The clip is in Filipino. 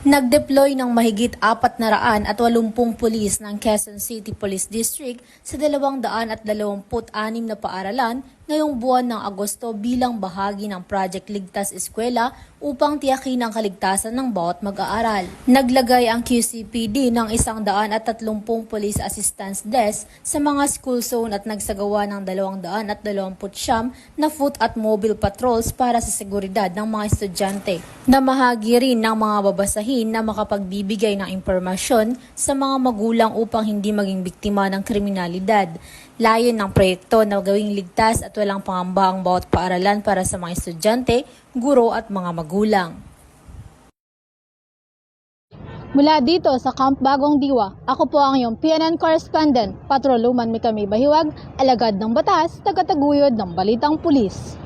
Nag-deploy ng mahigit 480 pulis ng Quezon City Police District sa 226 na paaralan ngayong buwan ng Agosto bilang bahagi ng Project Ligtas Eskwela upang tiyakin ang kaligtasan ng bawat mag-aaral. Naglagay ang QCPD ng 130 Police Assistance Desk sa mga school zone at nagsagawa ng 229 na foot at mobile patrols para sa seguridad ng mga estudyante. Namahagi rin ng mga babasahin na makapagbibigay ng impormasyon sa mga magulang upang hindi maging biktima ng kriminalidad. Layon ng proyekto na gawing ligtas at walang pangamba ang bawat paaralan para sa mga estudyante, guro at mga magulang. Mula dito sa Camp Bagong Diwa, ako po ang iyong PNN correspondent, Patroluman Mikami Bahiwag, alagad ng batas, tagataguyod ng Balitang Pulis.